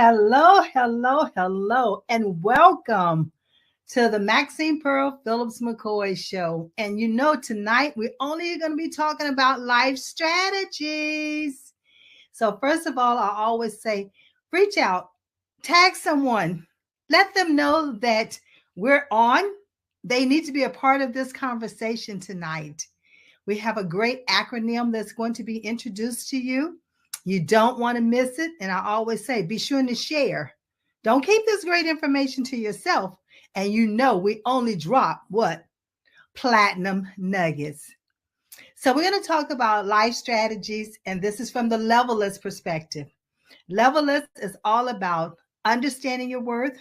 hello, hello, hello, and welcome to the Maxine Phillips McCoy show. And tonight we're only going to be talking about life strategies. So, first of all, I always say reach out, tag someone, let them know that we're on. They need to be a part of this conversation tonight. We have a great acronym that's going to be introduced to you. You don't want to miss it. And I always say, be sure to share. Don't keep this great information to yourself. And we only drop what? Platinum nuggets. So we're going to talk about life strategies. And this is from the levelist perspective. Levelist is all about understanding your worth,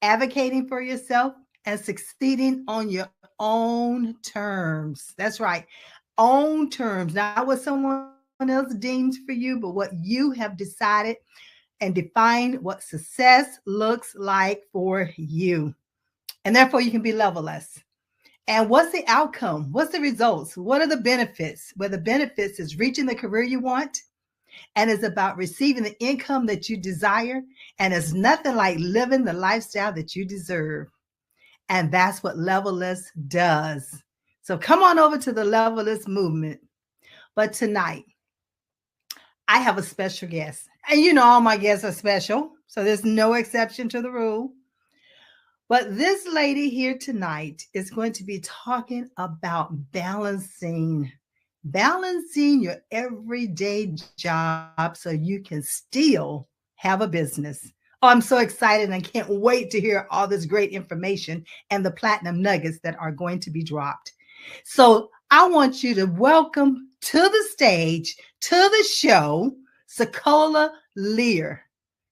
advocating for yourself, and succeeding on your own terms. That's right. Own terms, not what someone else deems for you, but what you have decided and defined what success looks like for you. And therefore, you can be level-less. And what's the outcome? What's the results? What are the benefits? Well, the benefits is reaching the career you want, and it's about receiving the income that you desire, and it's nothing like living the lifestyle that you deserve. And that's what Levelist does. So come on over to the Levelist movement. But tonight, I have a special guest. And all my guests are special, so there's no exception to the rule. But this lady here tonight is going to be talking about balancing your everyday job so you can still have a business. Oh, I'm so excited and I can't wait to hear all this great information and the platinum nuggets that are going to be dropped. So I want you to welcome to the stage, to the show, Sekola Lear.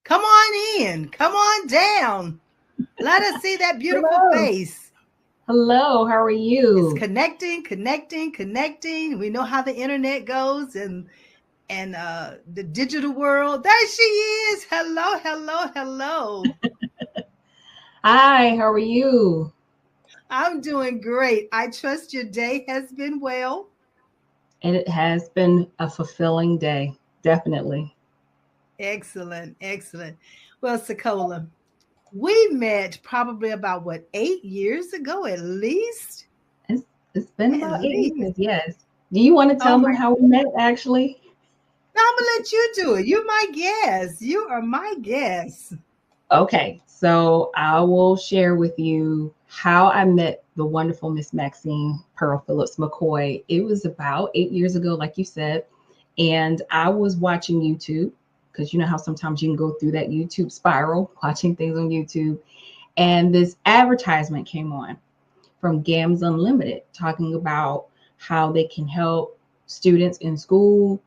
Come on in. Come on down. Let us see that beautiful face. Hello, how are you? It's connecting. We know how the internet goes and the digital world. There she is. Hello. Hi, how are you? I'm doing great. I trust your day has been well. And it has been a fulfilling day, definitely. Excellent. Well, Sekola, we met probably about 8 years ago at least? It's been about 8 years, yes. Do you want to tell them how we met, actually? No, I'm going to let you do it. You're my guest. You are my guest. Okay, so I will share with you how I met the wonderful Miss Maxine Phillips McCoy. It was about 8 years ago, like you said, and I was watching YouTube because you know how sometimes you can go through that YouTube spiral, watching things on YouTube, and this advertisement came on from GAMS Unlimited talking about how they can help students in school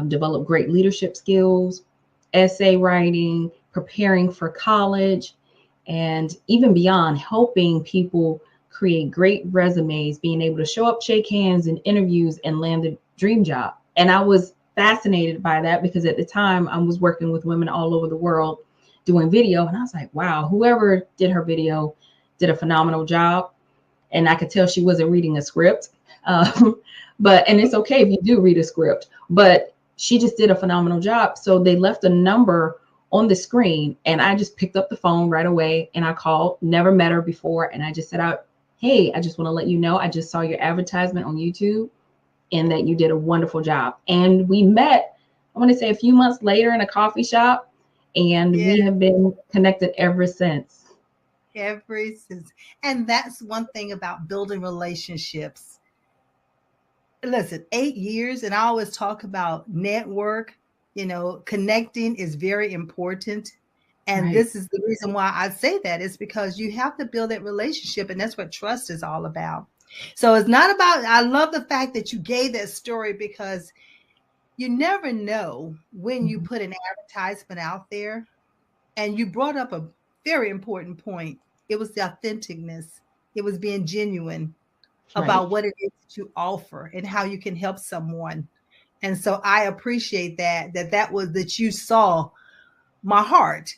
develop great leadership skills, essay writing, preparing for college, and even beyond, helping people create great resumes, being able to show up, shake hands in interviews, and land a dream job. And I was fascinated by that because at the time I was working with women all over the world doing video. And I was like, wow, whoever did her video did a phenomenal job. And I could tell she wasn't reading a script. And it's okay if you do read a script, but she just did a phenomenal job. So they left a number on the screen and I just picked up the phone right away and I called, never met her before. And I just said out, hey, I just want to let you know, I just saw your advertisement on YouTube and that you did a wonderful job. And we met, I want to say a few months later in a coffee shop, and we have been connected ever since. And that's one thing about building relationships. Listen, 8 years, and I always talk about network, connecting is very important. And right. This is the reason why I say that is because you have to build that relationship. And that's what trust is all about. So it's not about, I love the fact that you gave that story because you never know when you put an advertisement out there. And you brought up a very important point. It was the authenticness. It was being genuine about what it is that you offer and how you can help someone. And so I appreciate that you saw my heart.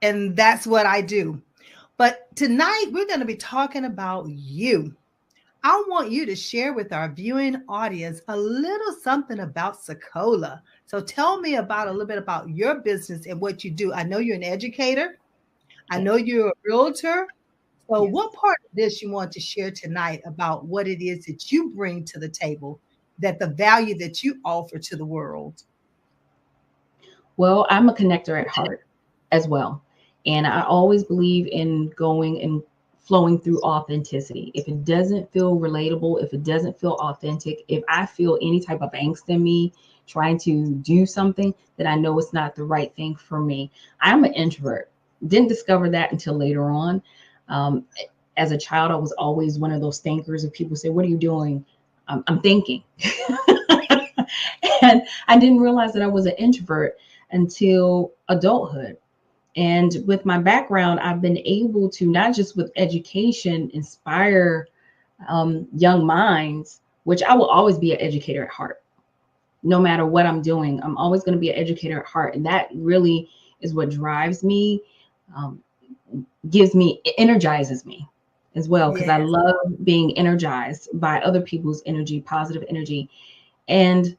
And that's what I do. But tonight we're going to be talking about you. I want you to share with our viewing audience a little something about Secola. So tell me about a little bit about your business and what you do. I know you're an educator. I Yes. know you're a realtor. So Yes. what part of this you want to share tonight about what it is that you bring to the table, that the value that you offer to the world? Well, I'm a connector at heart as well. And I always believe in going and flowing through authenticity. If it doesn't feel relatable, if it doesn't feel authentic, if I feel any type of angst in me trying to do something, then I know it's not the right thing for me. I'm an introvert. Didn't discover that until later on. Um, as a child, I was always one of those thinkers. If people say, "What are you doing?" I'm thinking. And I didn't realize that I was an introvert until adulthood. And with my background, I've been able to, not just with education, inspire young minds, which I will always be an educator at heart. No matter what I'm doing, I'm always going to be an educator at heart. And that really is what drives me, um, energizes me as well, because I Yes. love being energized by other people's energy, positive energy. And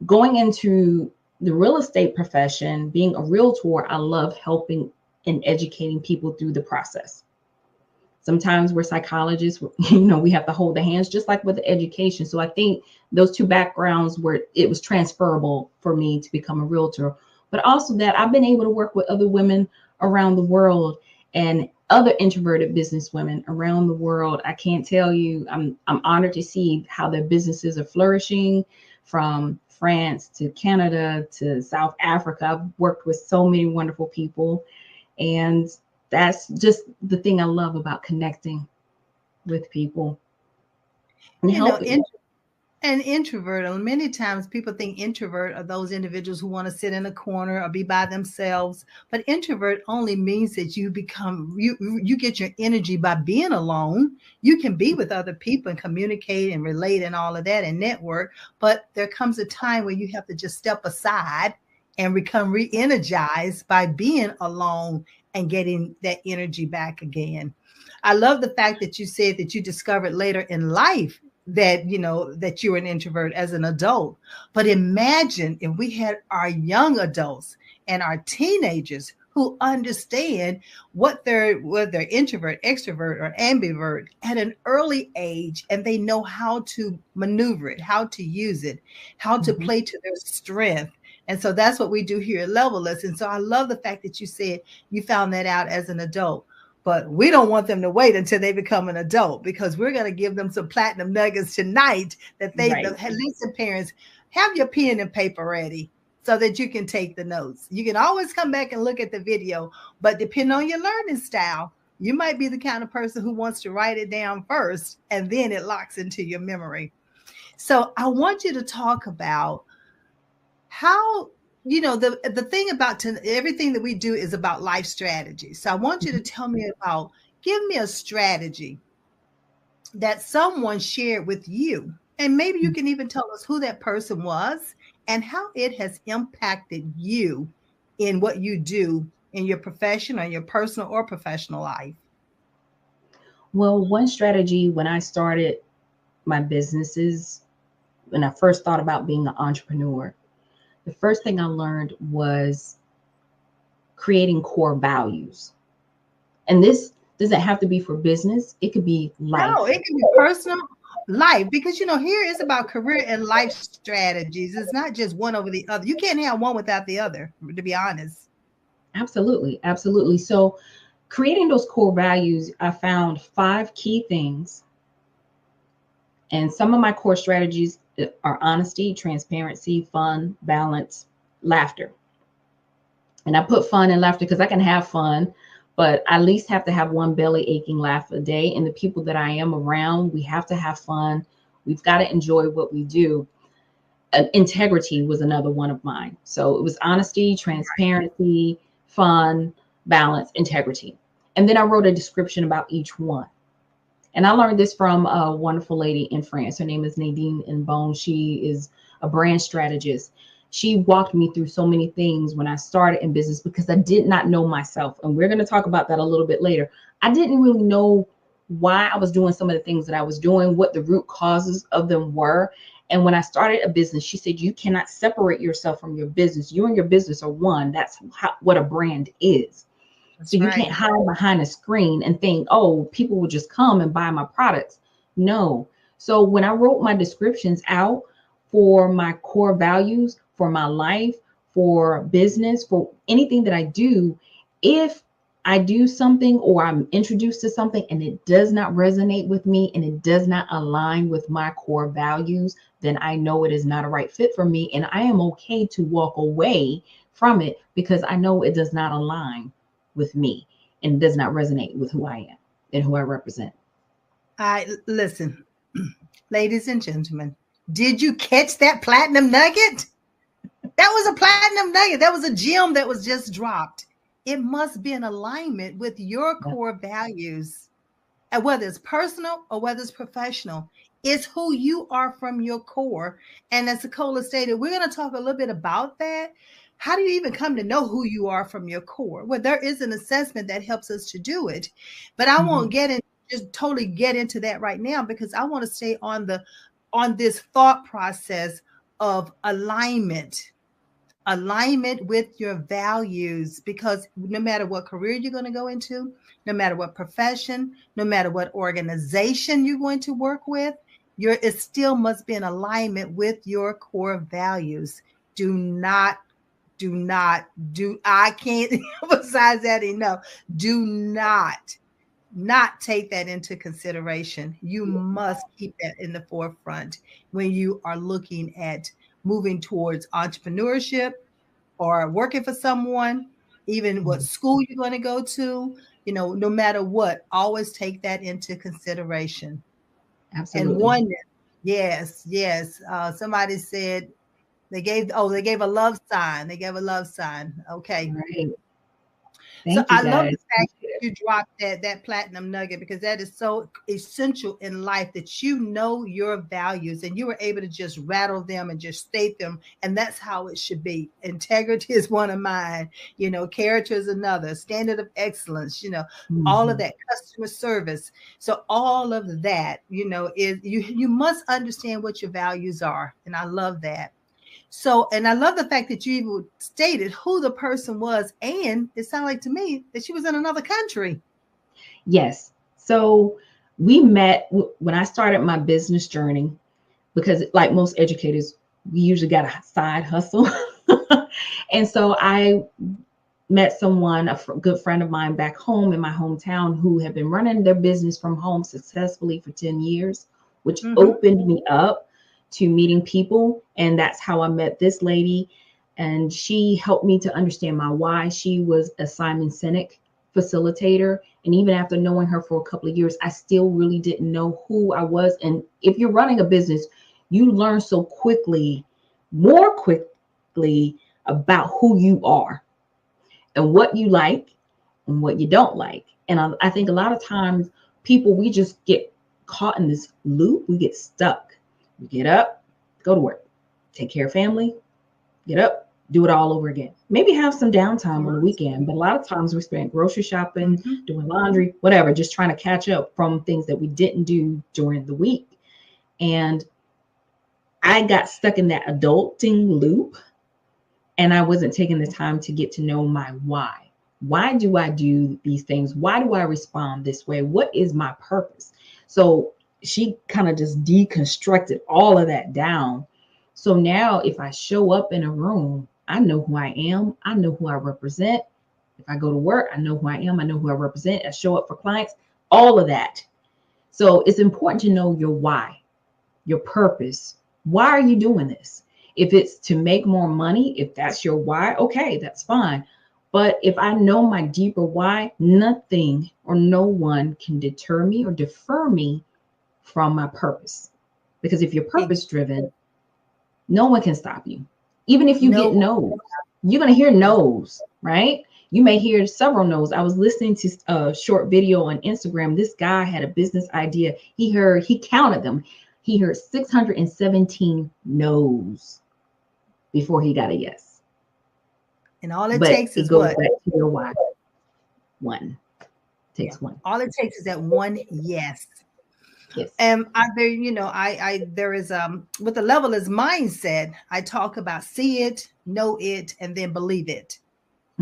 going into the real estate profession, being a realtor, I love helping and educating people through the process. Sometimes we're psychologists, we have to hold the hands, just like with the education. So I think those two backgrounds where it was transferable for me to become a realtor, but also that I've been able to work with other women around the world and other introverted business women around the world. I can't tell you, I'm honored to see how their businesses are flourishing, from France to Canada to South Africa. I've worked with so many wonderful people, and that's just the thing I love about connecting with people and You know, helping. an introvert, and many times people think introvert are those individuals who want to sit in a corner or be by themselves. But introvert only means that you get your energy by being alone. You can be with other people and communicate and relate and all of that and network. But there comes a time where you have to just step aside and become re-energized by being alone and getting that energy back again. I love the fact that you said that you discovered later in life that that you're an introvert as an adult. But imagine if we had our young adults and our teenagers who understand whether they're introvert, extrovert, or ambivert at an early age, and they know how to maneuver it, how to use it, how to Mhm. play to their strength. And so that's what we do here at Levelist. And so I love the fact that you said you found that out as an adult. But we don't want them to wait until they become an adult, because we're going to give them some platinum nuggets tonight that Right. listen, parents, have your pen and paper ready so that you can take the notes. You can always come back and look at the video, but depending on your learning style, you might be the kind of person who wants to write it down first and then it locks into your memory. So I want you to talk about how, the thing about everything that we do is about life strategy. So I want you to tell me about, give me a strategy that someone shared with you, and maybe you can even tell us who that person was and how it has impacted you in what you do in your profession or your personal or professional life. Well, one strategy when I started my businesses, when I first thought about being an entrepreneur, the first thing I learned was creating core values. And this doesn't have to be for business, it could be No, life. it can be personal life, because here it's about career and life strategies. It's not just one over the other. You can't have one without the other, to be honest. Absolutely. Absolutely. So, creating those core values, I found 5 key things. And some of my core strategies are honesty, transparency, fun, balance, laughter. And I put fun and laughter because I can have fun, but I at least have to have one belly aching laugh a day. And the people that I am around, we have to have fun. We've got to enjoy what we do. Integrity was another one of mine. So it was honesty, transparency, fun, balance, integrity. And then I wrote a description about each one. And I learned this from a wonderful lady in France. Her name is Nadine Nbon. She is a brand strategist. She walked me through so many things when I started in business because I did not know myself. And we're going to talk about that a little bit later. I didn't really know why I was doing some of the things that I was doing, what the root causes of them were. And when I started a business, she said, you cannot separate yourself from your business. You and your business are one. That's what a brand is. That's So you right. can't hide behind a screen and think, oh, people will just come and buy my products. No. So when I wrote my descriptions out for my core values, for my life, for business, for anything that I do, if I do something or I'm introduced to something and it does not resonate with me and it does not align with my core values, then I know it is not a right fit for me. And I am okay to walk away from it because I know it does not align with me and does not resonate with who I am and who I represent. I listen, ladies and gentlemen, did you catch that platinum nugget? That was a platinum nugget. That was a gem that was just dropped. It must be in alignment with your Yeah. core values, and whether it's personal or whether it's professional. It's who you are from your core. And as Nicola stated, we're going to talk a little bit about that. How do you even come to know who you are from your core? Well, there is an assessment that helps us to do it, but I won't Mhm. get in just totally get into that right now because I want to stay on this thought process of alignment with your values, because no matter what career you're going to go into, no matter what profession, no matter what organization you're going to work with, it still must be in alignment with your core values. Do not do not do I can't emphasize that enough. Do not take that into consideration. You must keep that in the forefront when you are looking at moving towards entrepreneurship or working for someone, even what Mhm. school you're going to go to, no matter what, always take that into consideration. And Absolutely. oneness, yes, yes. Somebody said they gave a love sign. They gave a love sign. All Okay. right. So Thank you I love the guys. fact Appreciate that it. you dropped that platinum nugget, because that is so essential in life, that you know your values and you were able to just rattle them and just state them. And that's how it should be. Integrity is one of mine, character is another, standard of excellence, all of Mhm. that, customer service. So all of that, is you must understand what your values are. And I love that. So, and I love the fact that you even stated who the person was, and it sounded like to me that she was in another country. Yes. So we met when I started my business journey because, like most educators, we usually got a side hustle. And so I met someone, good friend of mine back home in my hometown, who had been running their business from home successfully for 10 years, which Mm-hmm. opened me up to meeting people. And that's how I met this lady. And she helped me to understand my why. She was a Simon Sinek facilitator. And even after knowing her for a couple of years, I still really didn't know who I was. And if you're running a business, you learn so quickly, more quickly, about who you are and what you like and what you don't like. And I think a lot of times people, we just get caught in this loop. We get stuck. We get up, go to work, take care of family, get up, do it all over again. Maybe have some downtime on the weekend, but a lot of times we spend grocery shopping, Mm-hmm. doing laundry, whatever, just trying to catch up from things that we didn't do during the week. And I got stuck in that adulting loop, and I wasn't taking the time to get to know my why. Why do I do these things? Why do I respond this way? What is my purpose? So she kind of just deconstructed all of that down. So now if I show up in a room, I know who I am, I know who I represent. If I go to work, I know who I am, I know who I represent. I show up for clients, all of that. So it's important to know your why, your purpose. Why are you doing this? If it's to make more money, if that's your why, okay, that's fine. But if I know my deeper why, nothing or no one can deter me or defer me from my purpose. Because if you're purpose driven, no one can stop you. Even if you No get one. no's, you're going to hear no's, right? You may hear several no's. I was listening to a short video on Instagram. This guy had a business idea. He counted them. He heard 617 no's before he got a yes. And all it But takes it is goes what? back to your why. One. Takes one. All it takes is that one yes. Yes. And there is with the level is mindset, I talk about see it, know it, and then believe it.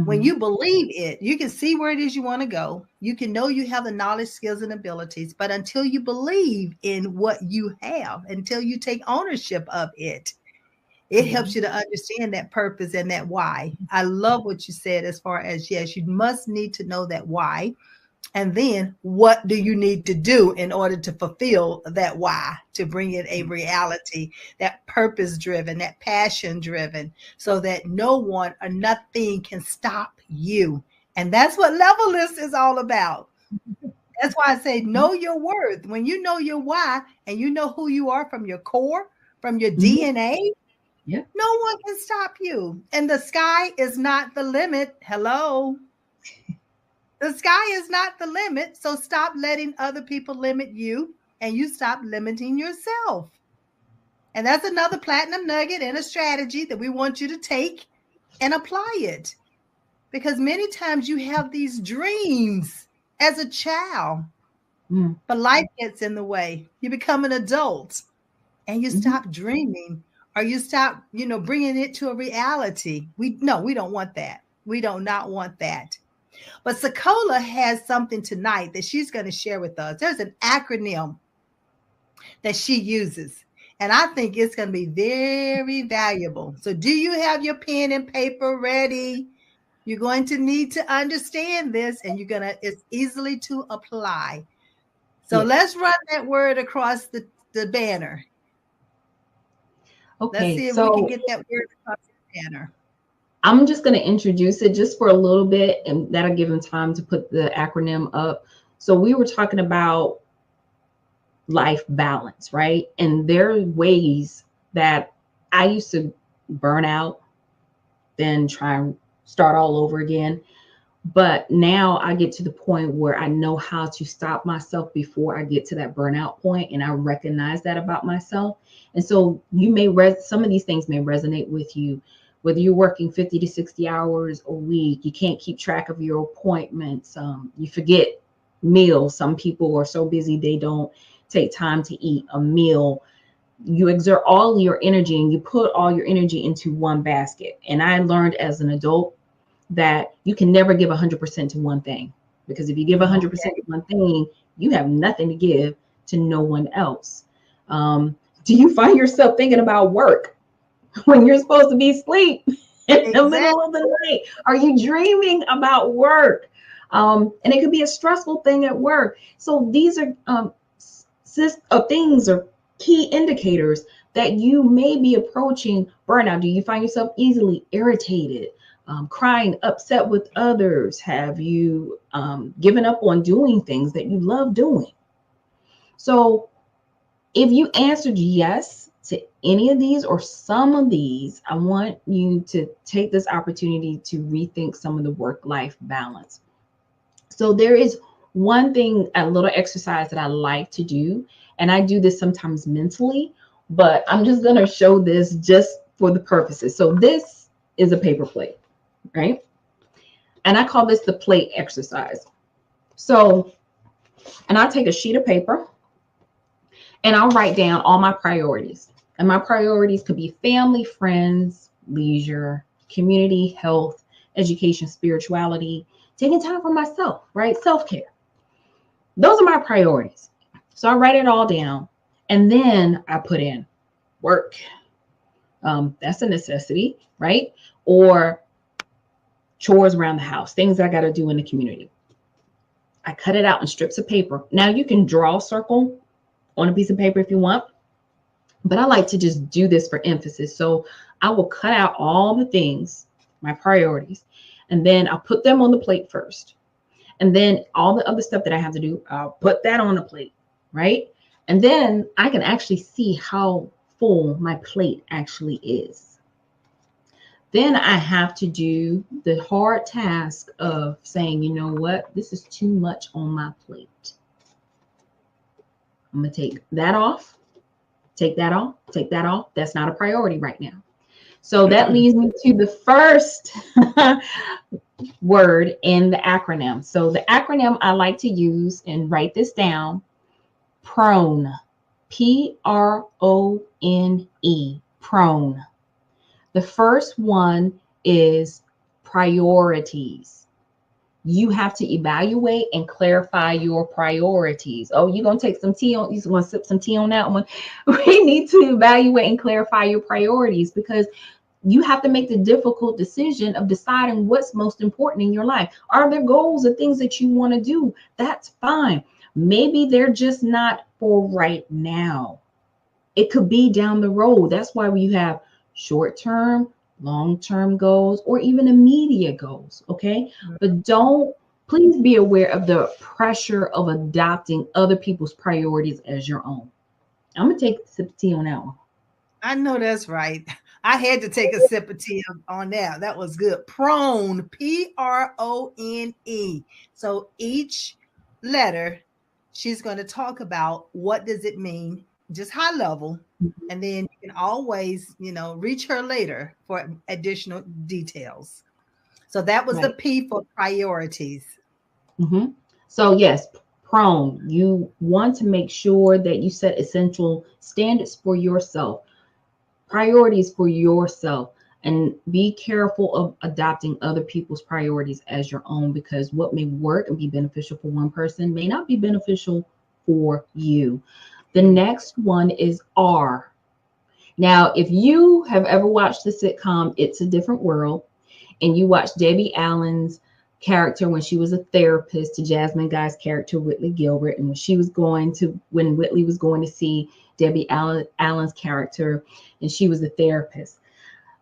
When you believe it, you can see where it is you want to go. You can know you have the knowledge, skills, and abilities. But until you believe in what you have, until you take ownership of it, it helps you to understand that purpose and that why. I love what you said as far as, yes, you must need to know that why. And then what do you need to do in order to fulfill that why, to bring it a reality, that purpose driven, that passion driven, so that no one or nothing can stop you. And that's what Levelist is all about. That's why I say know your worth. When you know your why and you know who you are from your core, from your DNA, no one can stop you. And the sky is not the limit. Hello. The sky is not the limit. So stop letting other people limit you and you stop limiting yourself. And that's another platinum nugget and a strategy that we want you to take and apply it. Because many times you have these dreams as a child, but life gets in the way. You become an adult and you stop dreaming, or you stop, bringing it to a reality. We don't want that. We do not want that. But Sekolah has something tonight that she's going to share with us. There's an acronym that she uses, and I think it's going to be very valuable. So do you have your pen and paper ready? You're going to need to understand this, and it's easily to apply. So let's run that word across the banner. Okay, let's see if we can get that word across the banner. I'm just going to introduce it just for a little bit, and that'll give them time to put the acronym up. So we were talking about life balance, right? And there are ways that I used to burn out, then try and start all over again. But now I get to the point where I know how to stop myself before I get to that burnout point, and I recognize that about myself. And so you may some of these things may resonate with you. Whether you're working 50 to 60 hours a week, you can't keep track of your appointments. You forget meals. Some people are so busy they don't take time to eat a meal. You exert all your energy and you put all your energy into one basket. And I learned as an adult that you can never give 100% to one thing, because if you give 100% to one thing, you have nothing to give to no one else. Do you find yourself thinking about work when you're supposed to be asleep in the middle of the night? Are you dreaming about work? And it could be a stressful thing at work. So these are things or key indicators that you may be approaching burnout. Do you find yourself easily irritated, crying, upset with others? Have you given up on doing things that you love doing? So if you answered yes to any of these or some of these, I want you to take this opportunity to rethink some of the work-life balance. So there is one thing, a little exercise that I like to do, and I do this sometimes mentally, but I'm just going to show this just for the purposes. So this is a paper plate, right? And I call this the plate exercise. So, and I'll take a sheet of paper and I'll write down all my priorities. And my priorities could be family, friends, leisure, community, health, education, spirituality, taking time for myself, right? Self-care. Those are my priorities. So I write it all down, and then I put in work. That's a necessity, right? Or chores around the house, things I got to do in the community. I cut it out in strips of paper. Now you can draw a circle on a piece of paper if you want, but I like to just do this for emphasis. So I will cut out all the things, my priorities, and then I'll put them on the plate first. And then all the other stuff that I have to do, I'll put that on the plate, right? And then I can actually see how full my plate actually is. Then I have to do the hard task of saying, you know what, this is too much on my plate. I'm going to take that off, take that off, take that off. That's not a priority right now. So that leads me to the first word in the acronym. So the acronym I like to use, and write this down, prone, PRONE, prone. The first one is priorities. You have to evaluate and clarify your priorities. Oh, you're going to take some tea on, you're going to sip some tea on that one. We need to evaluate and clarify your priorities, because you have to make the difficult decision of deciding what's most important in your life. Are there goals or things that you want to do? That's fine. Maybe they're just not for right now. It could be down the road. That's why we have short-term, long-term goals, or even immediate goals. Okay. But please be aware of the pressure of adopting other people's priorities as your own. I'm going to take a sip of tea on that one. I know that's right. I had to take a sip of tea on that. That was good. Prone, PRONE. So each letter, she's going to talk about what does it mean, just high level. And then you can always, reach her later for additional details. So that was the Right. P for priorities. Mm-hmm. So yes, prone. You want to make sure that you set essential standards for yourself, priorities for yourself, and be careful of adopting other people's priorities as your own, because what may work and be beneficial for one person may not be beneficial for you. The next one is R. Now, if you have ever watched the sitcom It's a Different World, and you watched Debbie Allen's character when she was a therapist to Jasmine Guy's character, Whitley Gilbert, and when Whitley was going to see Debbie Allen's character, and she was a therapist,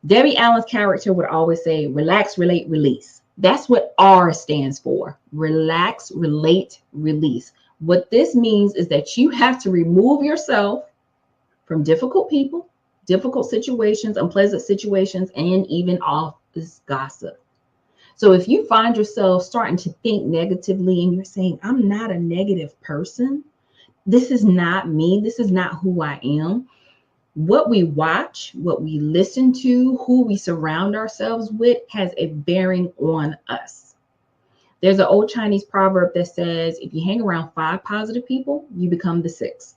Debbie Allen's character would always say, relax, relate, release. That's what R stands for. Relax, relate, release. What this means is that you have to remove yourself from difficult people, difficult situations, unpleasant situations, and even office gossip. So if you find yourself starting to think negatively and you're saying, I'm not a negative person, this is not me, this is not who I am. What we watch, what we listen to, who we surround ourselves with has a bearing on us. There's an old Chinese proverb that says, if you hang around 5 positive people, you become the 6th.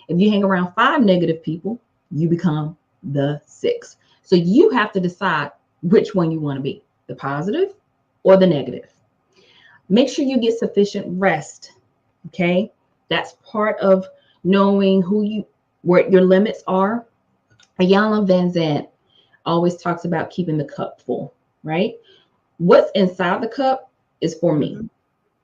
If you hang around 5 negative people, you become the 6th. So you have to decide which one you want to be, the positive or the negative. Make sure you get sufficient rest. Okay. That's part of knowing where your limits are. Iyanla Vanzant always talks about keeping the cup full, right? What's inside the cup is for me.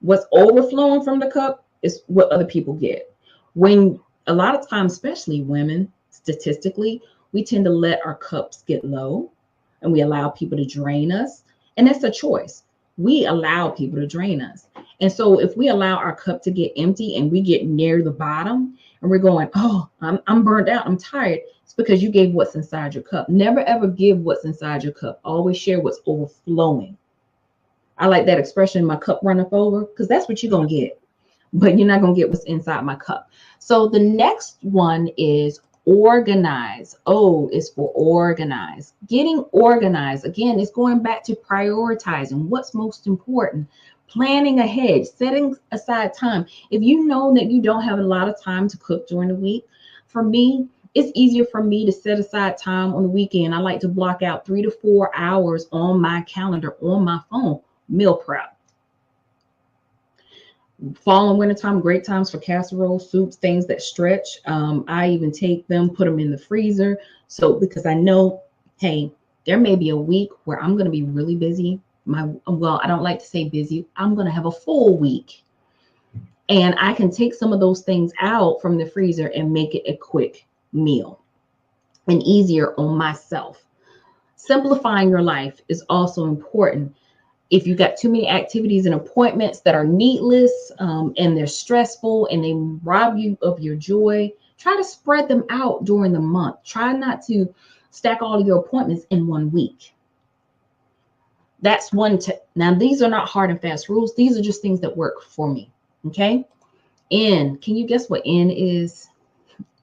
What's overflowing from the cup is what other people get. When a lot of times, especially women, statistically, we tend to let our cups get low and we allow people to drain us. And that's a choice. We allow people to drain us. And so if we allow our cup to get empty and we get near the bottom and we're going, oh, I'm burned out, I'm tired, it's because you gave what's inside your cup. Never, ever give what's inside your cup. Always share what's overflowing. I like that expression, my cup runneth over, because that's what you're going to get. But you're not going to get what's inside my cup. So the next one is organize. O is for organize. Getting organized, again, is going back to prioritizing what's most important, planning ahead, setting aside time. If you know that you don't have a lot of time to cook during the week, for me, it's easier for me to set aside time on the weekend. I like to block out 3 to 4 hours on my calendar, on my phone, meal prep. Fall and winter time, great times for casserole, soups, things that stretch. I even take them, put them in the freezer. So because I know, hey, there may be a week where I'm going to be really busy. I don't like to say busy. I'm going to have a full week. And I can take some of those things out from the freezer and make it a quick meal and easier on myself. Simplifying your life is also important. If you got too many activities and appointments that are needless and they're stressful and they rob you of your joy, try to spread them out during the month. Try not to stack all of your appointments in one week. That's one. Now, these are not hard and fast rules. These are just things that work for me. Okay. N. Can you guess what N is?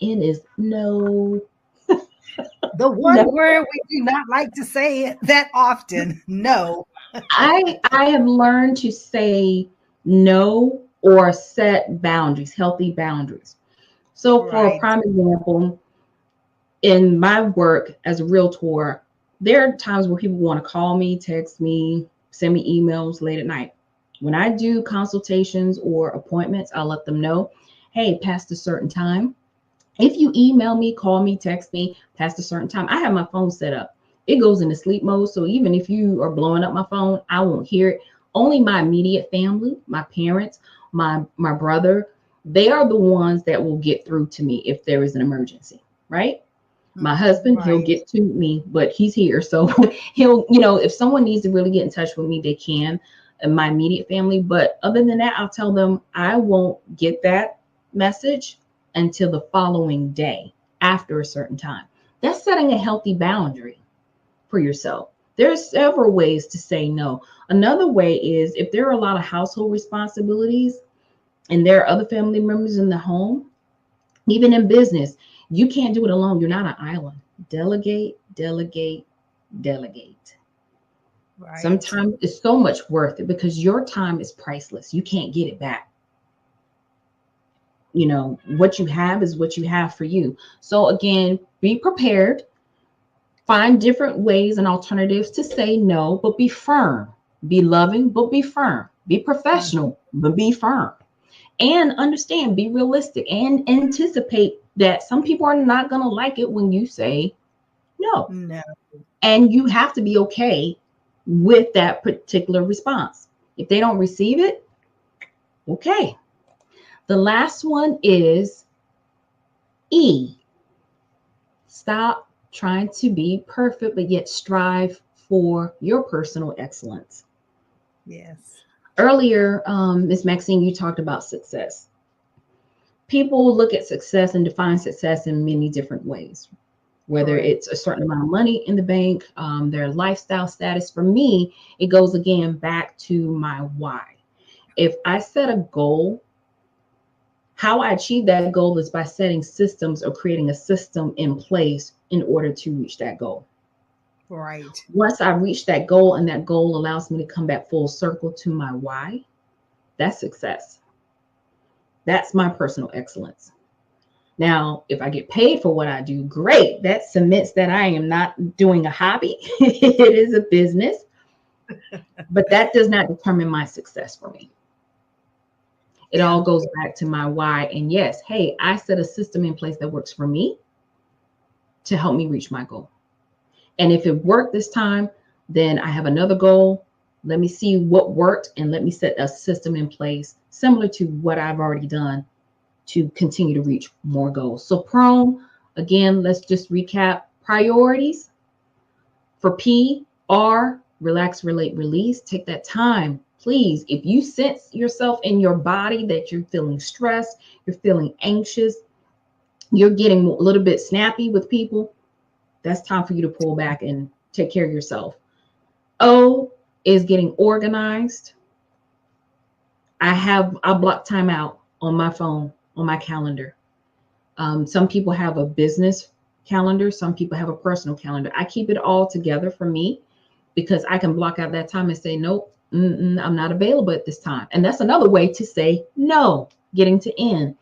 N is no. The one word we do not like to say it that often. No. I have learned to say no or set boundaries, healthy boundaries. So for a Right. prime example, in my work as a realtor, there are times where people want to call me, text me, send me emails late at night. When I do consultations or appointments, I'll let them know, hey, past a certain time. If you email me, call me, text me past a certain time, I have my phone set up. It goes into sleep mode. So even if you are blowing up my phone, I won't hear it. Only my immediate family, my parents, my brother, they are the ones that will get through to me if there is an emergency, right? My husband, he'll Right. get to me, but he's here. So he'll, if someone needs to really get in touch with me, they can, my immediate family. But other than that, I'll tell them I won't get that message until the following day after a certain time. That's setting a healthy boundary for yourself. There's several ways to say no. Another way is if there are a lot of household responsibilities and there are other family members in the home, even in business, you can't do it alone. You're not an island. Delegate, delegate, delegate. Right. Sometimes it's so much worth it because your time is priceless. You can't get it back. What you have is what you have for you. So again, be prepared. Find different ways and alternatives to say no, but be firm. Be loving, but be firm. Be Mm. professional, but be firm. And understand, be realistic and anticipate that some people are not going to like it when you say no. No. And you have to be okay with that particular response. If they don't receive it, okay. The last one is E. Stop trying to be perfect, but yet strive for your personal excellence. Yes. Earlier, Ms. Maxine, you talked about success. People look at success and define success in many different ways, whether it's Correct. a certain amount of money in the bank, their lifestyle status. For me, it goes again back to my why. If I set a goal, how I achieve that goal is by setting systems or creating a system in place in order to reach that goal. Right. Once I reach that goal and that goal allows me to come back full circle to my why, that's success. That's my personal excellence. Now, if I get paid for what I do, great. That cements that I am not doing a hobby. It is a business, but that does not determine my success for me. It Yeah. all goes back to my why. And yes, hey, I set a system in place that works for me to help me reach my goal. And if it worked this time, then I have another goal. Let me see what worked and let me set a system in place similar to what I've already done to continue to reach more goals. So Prone, again, let's just recap priorities for P, R, relax, relate, release. Take that time. Please, if you sense yourself in your body that you're feeling stressed, you're feeling anxious, you're getting a little bit snappy with people, that's time for you to pull back and take care of yourself. O is getting organized. I block time out on my phone, on my calendar. Some people have a business calendar, some people have a personal calendar. I keep it all together for me because I can block out that time and say, nope, I'm not available at this time. And that's another way to say no, getting to N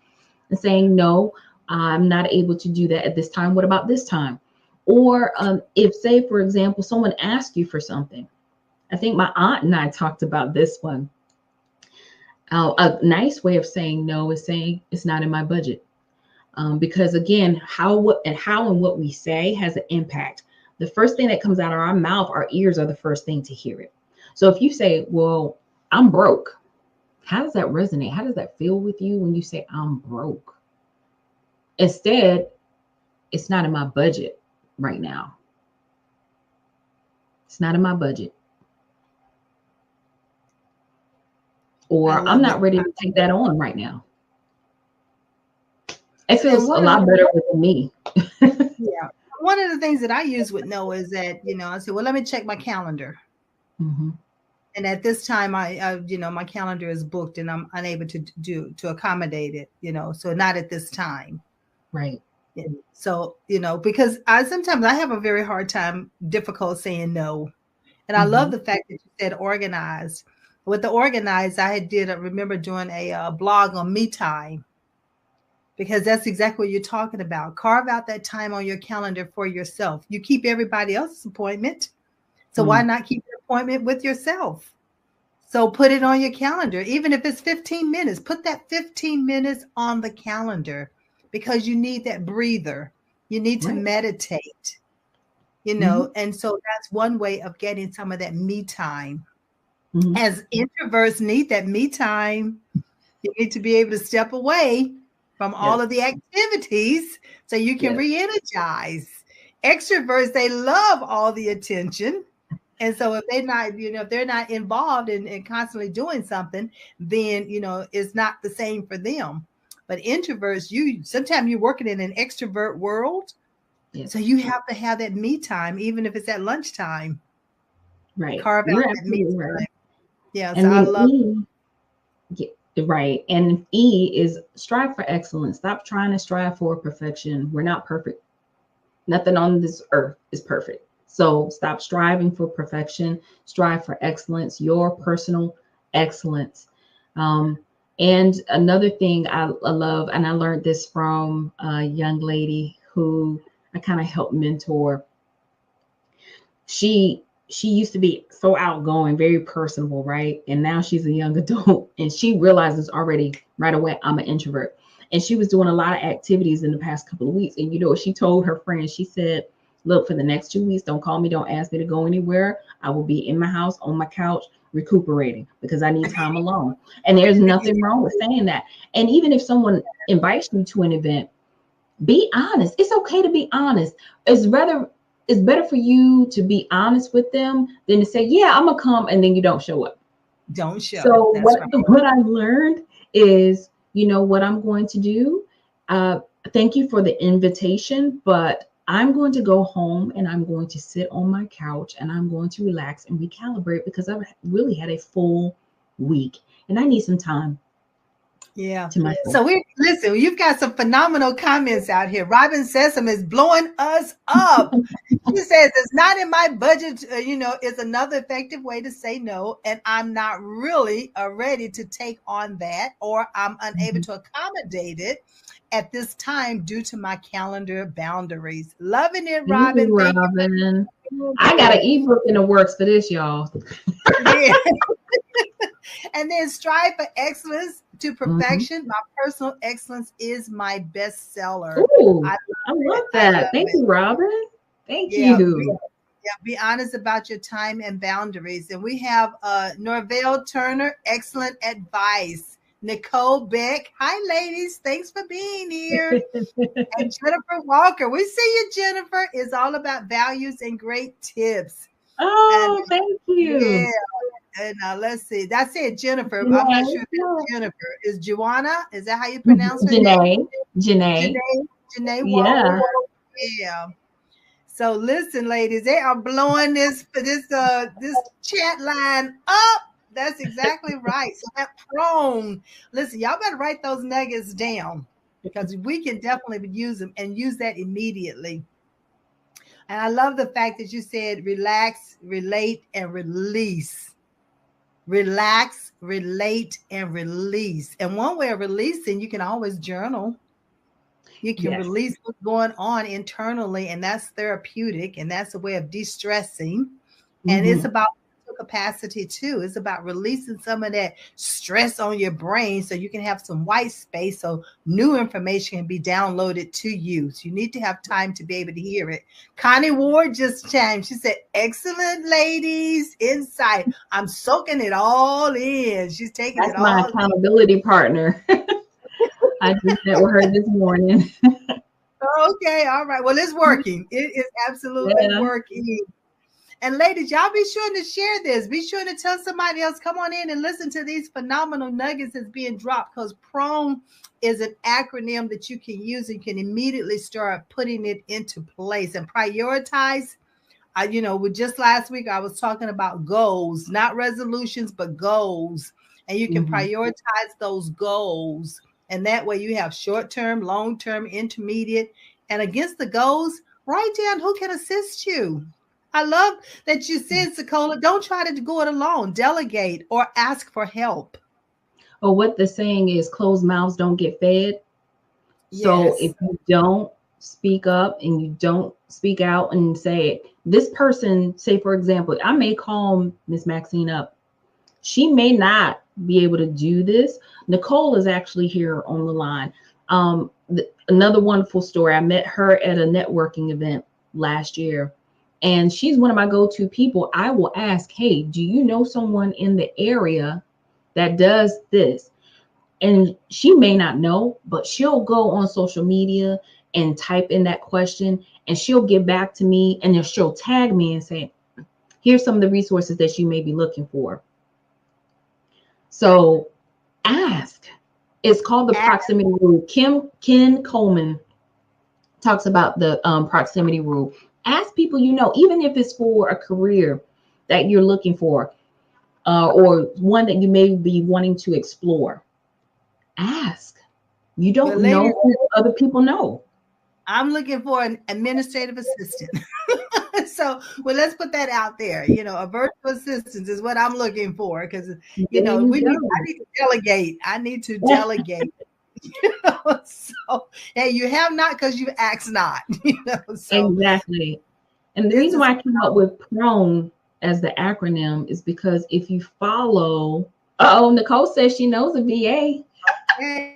and saying, no, I'm not able to do that at this time. What about this time? Or if, say, for example, someone asks you for something. I think my aunt and I talked about this one. A nice way of saying no is saying it's not in my budget. Because again, how and what we say has an impact. The first thing that comes out of our mouth, our ears are the first thing to hear it. So if you say, well, I'm broke, how does that resonate? How does that feel with you when you say I'm broke? Instead, it's not in my budget right now. It's not in my budget. I Or I'm love not that. ready to take that on right now. It And feels a one of the lot better with me. Yeah. One of the things that I use with no is that, I say, well, let me check my calendar. Mm-hmm. And at this time, my calendar is booked and I'm unable to accommodate it, so not at this time. Right. So, because sometimes I have a very hard time, difficult saying no. And I love the fact that you said organized. With the organized, I remember doing a blog on me time, because that's exactly what you're talking about. Carve out that time on your calendar for yourself. You keep everybody else's appointment, so why not keep your appointment with yourself? So put it on your calendar, even if it's 15 minutes. Put that 15 minutes on the calendar, because you need that breather. You need to meditate, and so that's one way of getting some of that me time. As introverts need that me time, you need to be able to step away from all of the activities so you can re-energize. Extroverts, they love all the attention. And so if they're not involved in constantly doing something, then, it's not the same for them. But introverts, sometimes you're working in an extrovert world. So you have to have that me time, even if it's at lunchtime. Right. Carve out that me time. Right. Yeah. And so I then love right. And E is strive for excellence. Stop trying to strive for perfection. We're not perfect. Nothing on this earth is perfect. So stop striving for perfection. Strive for excellence, your personal excellence. And another thing I love, and I learned this from a young lady who I kind of helped mentor. She used to be so outgoing, very personable, right? And now she's a young adult, and she realizes already right away, I'm an introvert. And she was doing a lot of activities in the past couple of weeks. And you know what she told her friends? She said, look, for the next 2 weeks, don't call me, don't ask me to go anywhere. I will be in my house on my couch recuperating, because I need time alone. And there's nothing wrong with saying that. And even if someone invites you to an event, be honest. It's okay to be honest. It's better for you to be honest with them than to say, yeah, I'm gonna come, and then you don't show up. Don't show. So what I've learned is, what I'm going to do. Thank you for the invitation, but I'm going to go home and I'm going to sit on my couch and I'm going to relax and recalibrate, because I've really had a full week and I need some time. Yeah. So listen, you've got some phenomenal comments out here. Robin Sessom is blowing us up. She says, it's not in my budget, is another effective way to say no. And I'm not really ready to take on that, or I'm unable to accommodate it at this time due to my calendar boundaries. Loving it, Robin. Thank you, Robin. I got an ebook in the works for this, y'all. Yeah. And then strive for excellence to perfection. My personal excellence is my bestseller. Ooh, I love that. Thank you, Robin. Thank you. Be honest about your time and boundaries. And we have Norvell Turner, excellent advice. Nicole Beck, hi ladies, thanks for being here. And Jennifer Walker, we see you, Jennifer, is all about values and great tips. Oh, thank you. Yeah. And let's see. That's it, Jennifer. I'm not sure if it's Jennifer. Is Joanna? Is that how you pronounce her name? Janae. Yeah. Yeah. So listen, ladies, they are blowing this chat line up. That's exactly right. So that prone. Listen, y'all better write those nuggets down, because we can definitely use them and use that immediately. And I love the fact that you said relax, relate, and release. Relax, relate, and release. And one way of releasing, you can always journal. You can release what's going on internally, and that's therapeutic, and that's a way of de-stressing. And it's about capacity too. It's about releasing some of that stress on your brain so you can have some white space so new information can be downloaded to you. So you need to have time to be able to hear it. Connie Ward just chimed. She said, excellent ladies, insight. I'm soaking it all in. She's taking it all in. That's my accountability partner. I just met with her this morning. Okay, all right. Well, it's working. It is absolutely working. And ladies, y'all be sure to share this. Be sure to tell somebody else, come on in and listen to these phenomenal nuggets that's being dropped, because PRONE is an acronym that you can use and can immediately start putting it into place and prioritize. With just last week, I was talking about goals, not resolutions, but goals. And you can prioritize those goals. And that way you have short-term, long-term, intermediate. And against the goals, write down who can assist you. I love that you said, Sekola, don't try to go it alone. Delegate or ask for help. Or what the saying is, closed mouths don't get fed. So Yes. if you don't speak up and you don't speak out and say, this person, say, for example, I may call Miss Maxine up. She may not be able to do this. Nicole is actually here on the line. Another wonderful story. I met her at a networking event last year, and she's one of my go-to people. I will ask, hey, do you know someone in the area that does this? And she may not know, but she'll go on social media and type in that question, and she'll get back to me, and then she'll tag me and say, here's some of the resources that you may be looking for. So ask. It's called the proximity rule. Ken Coleman talks about the proximity rule. Ask people you know, even if it's for a career that you're looking for, or one that you may be wanting to explore. Ask. You don't Well, ladies, know who other people know. I'm looking for an administrative assistant. So, well, let's put that out there. You know, a virtual assistant is what I'm looking for because, you There know, you I need to delegate. I need to delegate. You know, so hey, you have not because you asked not. You know, so Exactly. And the this reason is why I came up with PRONE as the acronym is because if you follow, Nicole says she knows a VA. okay.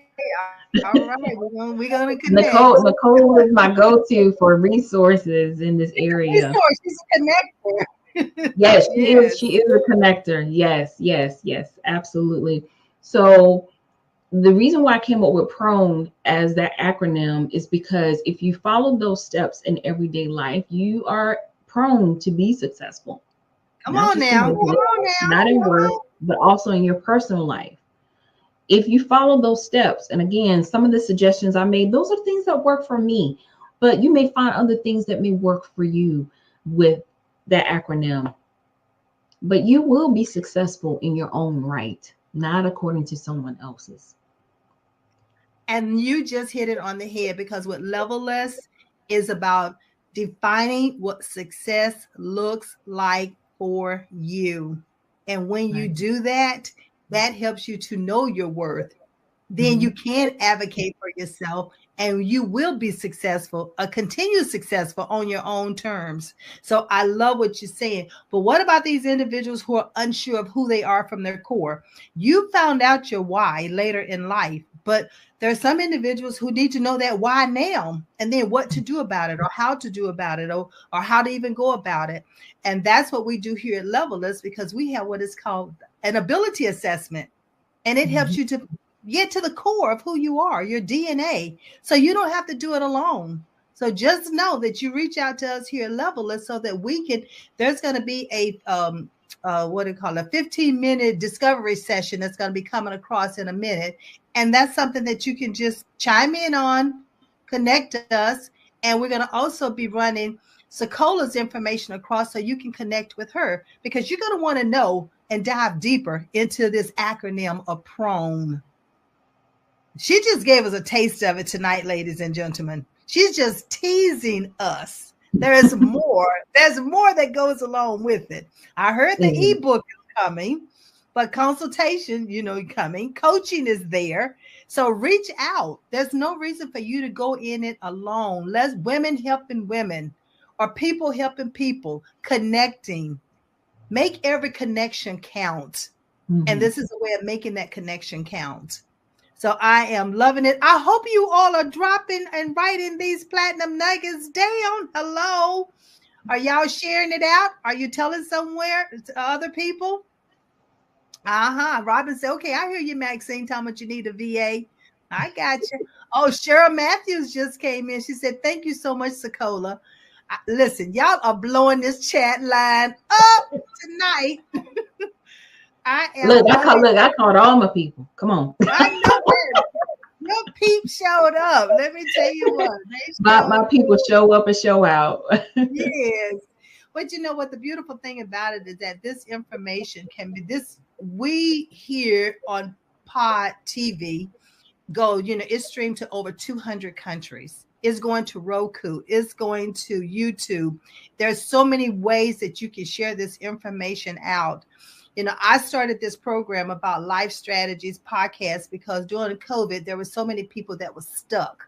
All right, we're gonna connect. Nicole is my go-to for resources in this area. Resource, she's a connector. Yes, she is. Yes. She is a connector. Yes, yes, yes, absolutely. So the reason why I came up with PRONE as that acronym is because if you follow those steps in everyday life, you are prone to be successful. Come Not on just in now. Come business, on not in now. Come work, on. but also in your personal life. If you follow those steps, and again, some of the suggestions I made, those are things that work for me, but you may find other things that may work for you with that acronym. But you will be successful in your own right, not according to someone else's. And you just hit it on the head because what Levelless is about defining what success looks like for you. And when you Right. do that, that helps you to know your worth. Then you Mhm. can advocate for yourself and you will be successful, continue successful on your own terms. So I love what you're saying. But what about these individuals who are unsure of who they are from their core? You found out your why later in life, but there are some individuals who need to know that why now and then what to do about it or how to do about it or how to even go about it. And that's what we do here at Levelless because we have what is called an ability assessment. And it helps Mhm. you to get to the core of who you are, your DNA. So you don't have to do it alone. So just know that you reach out to us here at Levelless so that we can, there's going to be a, what do you call it, a 15-minute discovery session that's going to be coming across in a minute. And that's something that you can just chime in on, connect us. And we're going to also be running Secola's information across so you can connect with her because you're going to want to know and dive deeper into this acronym of PRONE. She just gave us a taste of it tonight, ladies and gentlemen. She's just teasing us. There is more. There's more that goes along with it. I heard the Mhm. ebook is coming, but consultation, coming. Coaching is there. So reach out. There's no reason for you to go in it alone. Let's women helping women or people helping people, connecting. Make every connection count. And Mhm. this is a way of making that connection count. So I am loving it. I hope you all are dropping and writing these platinum nuggets down. Hello. Are y'all sharing it out? Are you telling somewhere to other people? Robin said, okay, I hear you, Maxine, talking about you need a VA. I got you. Oh, Cheryl Matthews just came in. She said, thank you so much, Sekola. Listen, y'all are blowing this chat line up tonight. I am loving. I called all my people. Come on. I know it. Your peep showed up. Let me tell you what, they My showed people show up and show out. yes. But you know what? The beautiful thing about it is that this information can be this we here on Pod TV go, it's streamed to over 200 countries. It's going to Roku. It's going to YouTube. There's so many ways that you can share this information out. I started this program about life strategies podcast because during COVID, there were so many people that were stuck.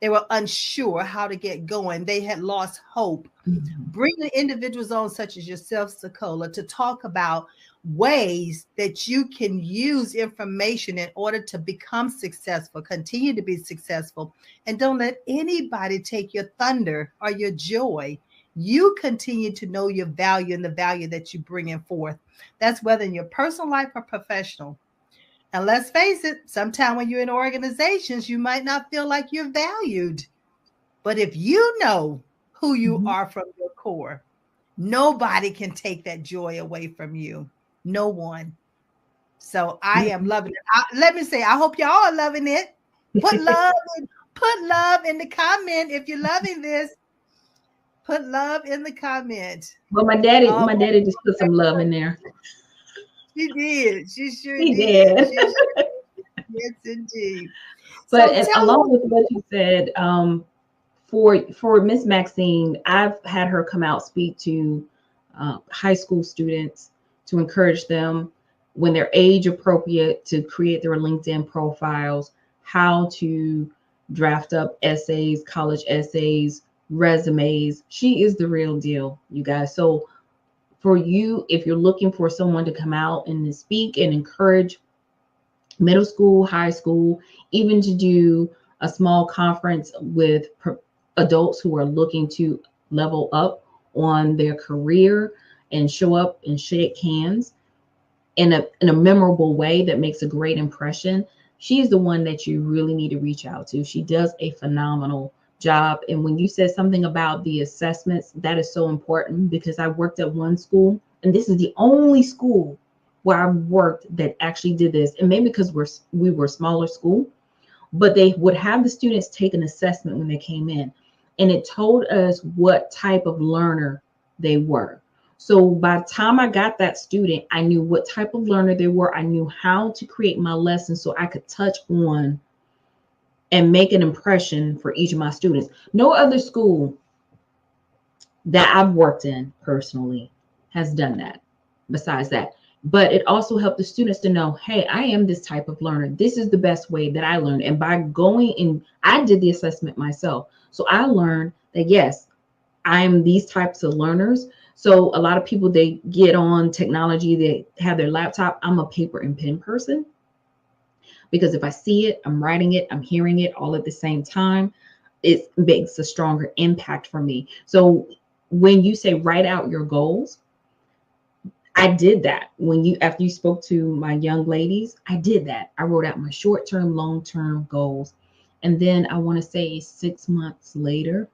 They were unsure how to get going. They had lost hope. Bringing individuals on, such as yourself, Sekola, to talk about ways that you can use information in order to become successful, continue to be successful, and don't let anybody take your thunder or your joy. You continue to know your value and the value that you bring in forth. That's whether in your personal life or professional. And let's face it, sometimes when you're in organizations, you might not feel like you're valued. But if you know who you are from your core, nobody can take that joy away from you. No one. So I am loving it. Let me say, I hope y'all are loving it. Put love in the comment if you're loving this. Put love in the comment. Well, my daddy just put some love in there. She did. She sure He did. did. Yes, indeed. But so along with what you said, for Miss Maxine, I've had her come out speak to high school students to encourage them when they're age appropriate to create their LinkedIn profiles, how to draft up essays, college essays, resumes. She is the real deal, you guys. So for you, if you're looking for someone to come out and speak and encourage middle school, high school, even to do a small conference with adults who are looking to level up on their career and show up and shake hands in a memorable way that makes a great impression, she is the one that you really need to reach out to. She does a phenomenal job. And when you said something about the assessments, that is so important because I worked at one school, and this is the only school where I've worked that actually did this. And maybe because we were a smaller school, but they would have the students take an assessment when they came in, and it told us what type of learner they were. So by the time I got that student, I knew what type of learner they were. I knew how to create my lesson so I could touch on and make an impression for each of my students. No other school that I've worked in personally has done that besides that. But it also helped the students to know, hey, I am this type of learner. This is the best way that I learned. And by going in, I did the assessment myself. So I learned that, yes, I'm these types of learners. So a lot of people, they get on technology, they have their laptop. I'm a paper and pen person because if I see it, I'm writing it, I'm hearing it all at the same time. It makes a stronger impact for me. So when you say write out your goals, I did that. After you spoke to my young ladies, I did that. I wrote out my short-term, long-term goals. And then I want to say 6 months later,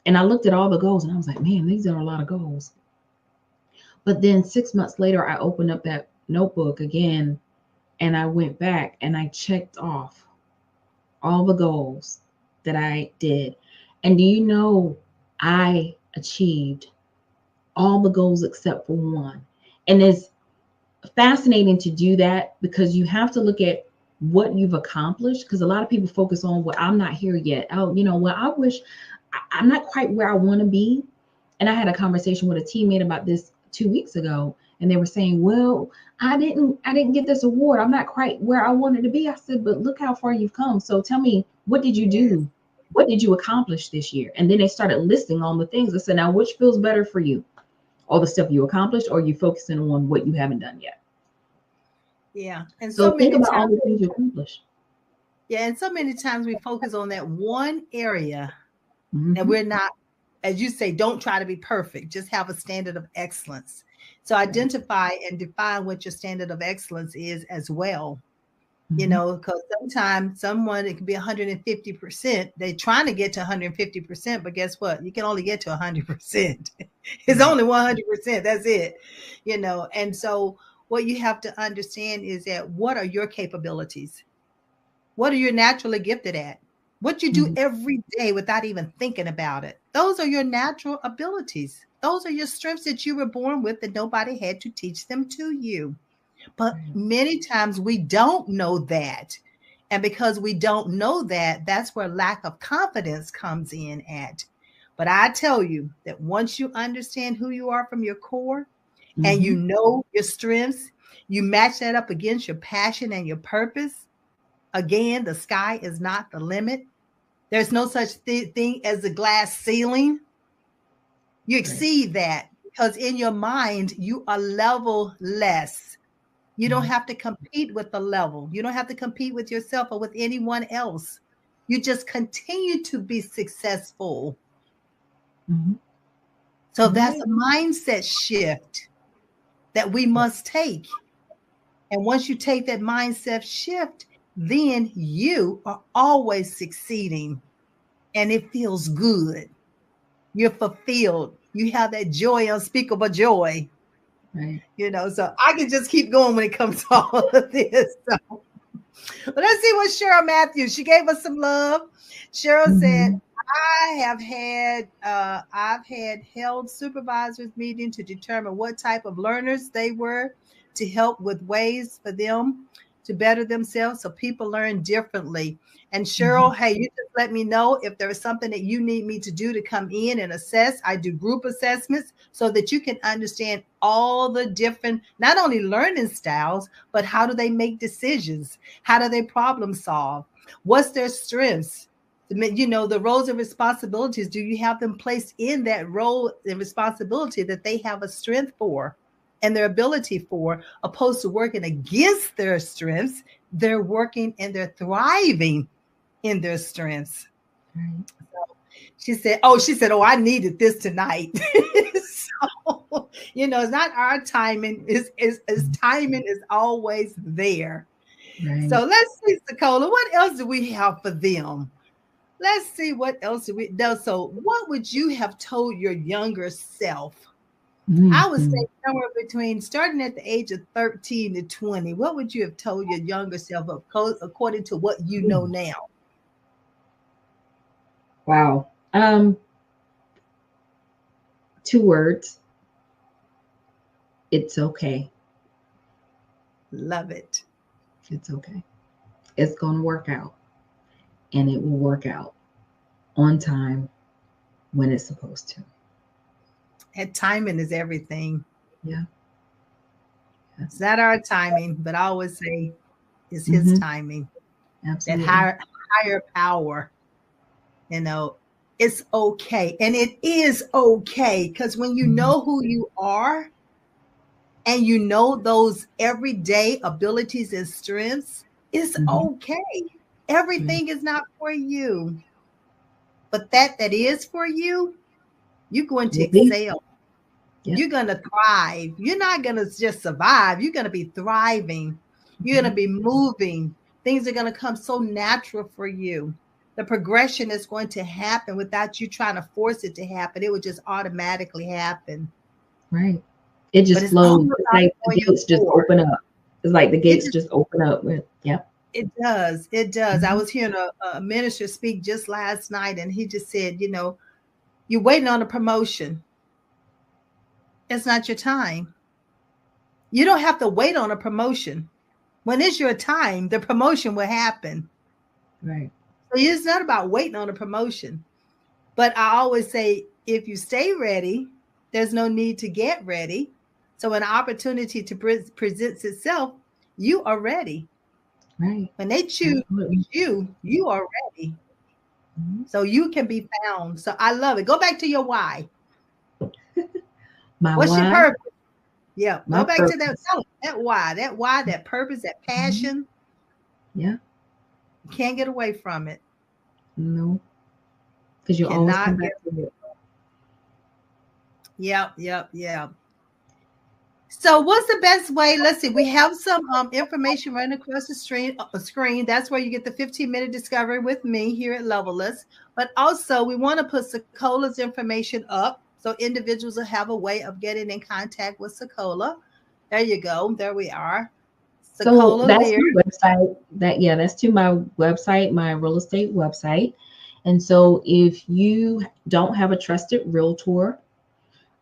and I looked at all the goals and I was like, man, these are a lot of goals. But then 6 months later, I opened up that notebook again and I went back and I checked off all the goals that I did. And do you know, I achieved all the goals except for one. And it's fascinating to do that because you have to look at what you've accomplished, because a lot of people focus on, well, I'm not here yet. Oh, well, I wish I'm not quite where I want to be. And I had a conversation with a teammate about this 2 weeks ago, and they were saying, well, I didn't get this award. I'm not quite where I wanted to be. I said, but look how far you've come. So tell me, what did you do? What did you accomplish this year? And then they started listing all the things. I said, now, which feels better for you? All the stuff you accomplished, or are you focusing on what you haven't done yet? Yeah. And so think about all the things you accomplished. Yeah. And so many times we focus on that one area and we're not, as you say, don't try to be perfect. Just have a standard of excellence. So identify and define what your standard of excellence is as well. Because sometimes someone, it can be 150%. They're trying to get to 150%, but guess what? You can only get to 100%. It's only 100%. That's it. And so what you have to understand is that what are your capabilities? What are you naturally gifted at? What you do every day without even thinking about it. Those are your natural abilities. Those are your strengths that you were born with that nobody had to teach them to you. But many times we don't know that. And because we don't know that, that's where lack of confidence comes in at. But I tell you that once you understand who you are from your core and you know your strengths, you match that up against your passion and your purpose. Again, the sky is not the limit. There's no such thing as a glass ceiling. You exceed that because in your mind, you are level less. You don't have to compete with the level. You don't have to compete with yourself or with anyone else. You just continue to be successful. So that's a mindset shift that we must take. And once you take that mindset shift, then you are always succeeding and it feels good. You're fulfilled. You have that joy, unspeakable joy. Right. You know, so I can just keep going when it comes to all of this. So. But let's see what Cheryl Matthews, she gave us some love. Cheryl said, I've had held supervisors meeting to determine what type of learners they were to help with ways for them to better themselves. So people learn differently. And Cheryl, hey, you just let me know if there is something that you need me to do to come in and assess. I do group assessments so that you can understand all the different, not only learning styles, but how do they make decisions? How do they problem solve? What's their strengths? You know, the roles and responsibilities, do you have them placed in that role and responsibility that they have a strength for and their ability for, opposed to working against their strengths? They're working and they're thriving in their strengths. So she said, oh, I needed this tonight. So, you know, it's not our timing. Is timing is always there. Right. So let's see, Sekolah, what else do we have for them? Let's see what else do we know. So what would you have told your younger self? I would say somewhere between starting at the age of 13 to 20. What would you have told your younger self according to what you know now? Wow. 2 words. It's okay. Love it. It's okay. It's going to work out. And it will work out on time when it's supposed to. And timing is everything. Yeah. It's not our timing, but I always say it's his timing. Absolutely. That higher power, you know, it's okay. And it is okay, because when you know who you are and you know those everyday abilities and strengths, it's okay. Everything is not for you. But that is for you, you're going to excel. Yep. You're going to thrive. You're not going to just survive. You're going to be thriving. You're going to be moving. Things are going to come so natural for you. The progression is going to happen without you trying to force it to happen. It would just automatically happen. Right. It just flows. It's like the gates just open up. It's like the gates just open up. Yep. It does. It does. I was hearing a minister speak just last night, and he just said, you know, you're waiting on a promotion. It's not your time. You don't have to wait on a promotion. When it's your time, the promotion will happen. Right. So it's not about waiting on a promotion. But I always say, if you stay ready, there's no need to get ready. So when an opportunity to presents itself, you are ready. Right. When they choose you are ready. So you can be found. So I love it. Go back to your why. What's your purpose? Yeah. Go back to that why, that purpose, that passion. Yeah. You can't get away from it. No. Because you always come back to it. Yep. So what's the best way? Let's see. We have some information running across the screen. That's where you get the 15-minute discovery with me here at Levelist. But also we want to put Sekolah's information up so individuals will have a way of getting in contact with Sekolah. There you go. There we are. Sekolah, so that's my website. That's to my website, my real estate website. And so if you don't have a trusted realtor,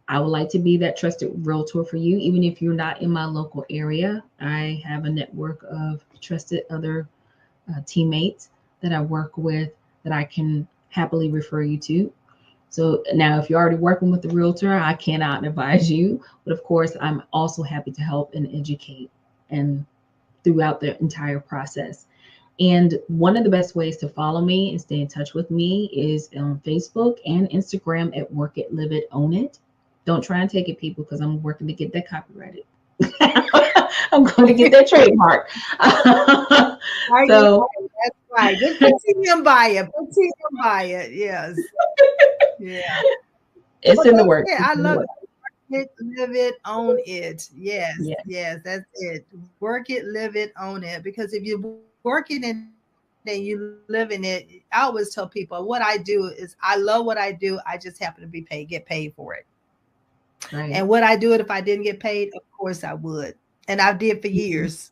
I would like to be that trusted realtor for you. Even if you're not in my local area, I have a network of trusted other teammates that I work with that I can happily refer you to. So now, if you're already working with the realtor, I cannot advise you. But of course, I'm also happy to help and educate and throughout the entire process. And one of the best ways to follow me and stay in touch with me is on Facebook and Instagram at Work It, Live It, Own It. Don't try and take it, people, because I'm working to get that copyrighted. I'm going to get that trademark. So that's right. Just continue by it. Continue by it. Yes. Yeah. It's in the works. Yeah, I love it. Work it, live it, own it. Yes, yes, that's it. Work it, live it, own it. Because if you're working in and you live in it, I always tell people what I do is I love what I do. I just happen to be paid, get paid for it. Right. And would I do it if I didn't get paid? Of course I would. And I did for years.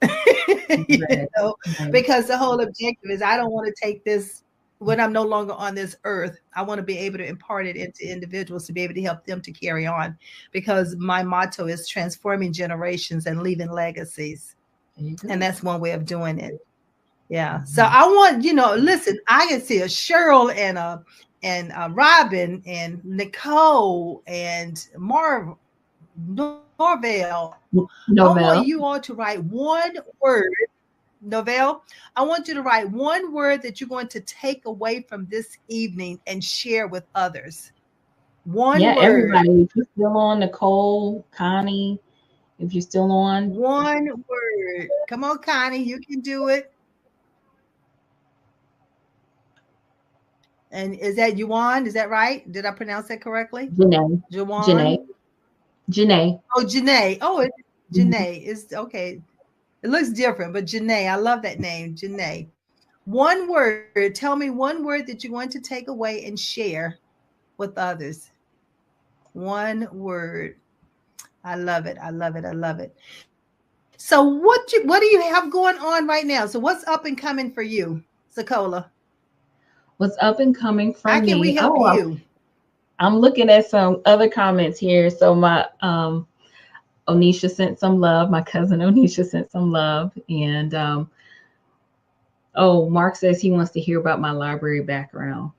You know, because the whole objective is I don't want to take this when I'm no longer on this earth. I want to be able to impart it into individuals to be able to help them to carry on, because my motto is transforming generations and leaving legacies. And that's one way of doing it. Yeah. Mm-hmm. So I want, listen, I can see a Cheryl and Robin and Nicole and Norvell. I want you all to write one word. Novell, I want you to write one word that you're going to take away from this evening and share with others. One word. Everybody, if you're still on, Nicole, Connie, if you're still on. One word. Come on, Connie, you can do it. And is that Juwan? Is that right? Did I pronounce that correctly? Janae. Juwan? Janae. Oh, Janae. Oh, it's Janae. It's okay. It looks different, but Janae, I love that name, Janae. One word. Tell me one word that you're going to take away and share with others. One word. I love it. I love it. I love it. So what do you have going on right now? So what's up and coming for you, Sokola? What's up and coming from me? How can we help you? I'm looking at some other comments here. So my Onisha sent some love. My cousin Onisha sent some love. And Mark says he wants to hear about my library background.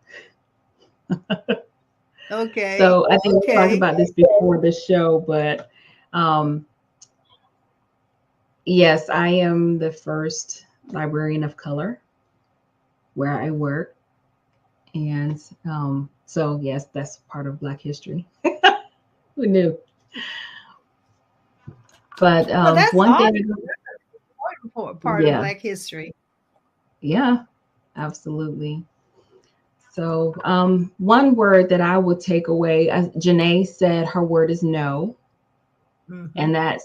Okay. So I think we talked about this before the show, but yes, I am the first librarian of color where I work. And so, yes, that's part of Black history. Who knew? But that's one thing, part of Black history. Yeah, absolutely. So one word that I would take away, Janae said her word is no. Mm-hmm. And that's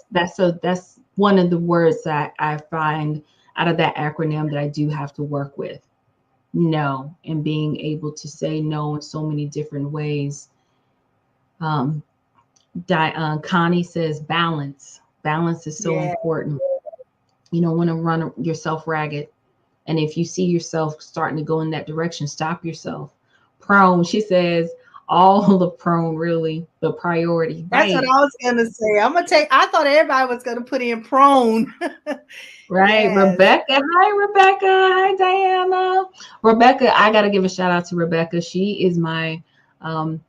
one of the words that I find out of that acronym that I do have to work with. No, and being able to say no in so many different ways. Connie says balance. Balance is so important. You don't want to run yourself ragged. And if you see yourself starting to go in that direction, stop yourself. Prone, she says, all the prone, really, the priority. That's what I was going to say. I thought everybody was going to put in prone. Right. Yes. Rebecca. Hi, Rebecca. Hi, Diana. Rebecca, I got to give a shout out to Rebecca. She is my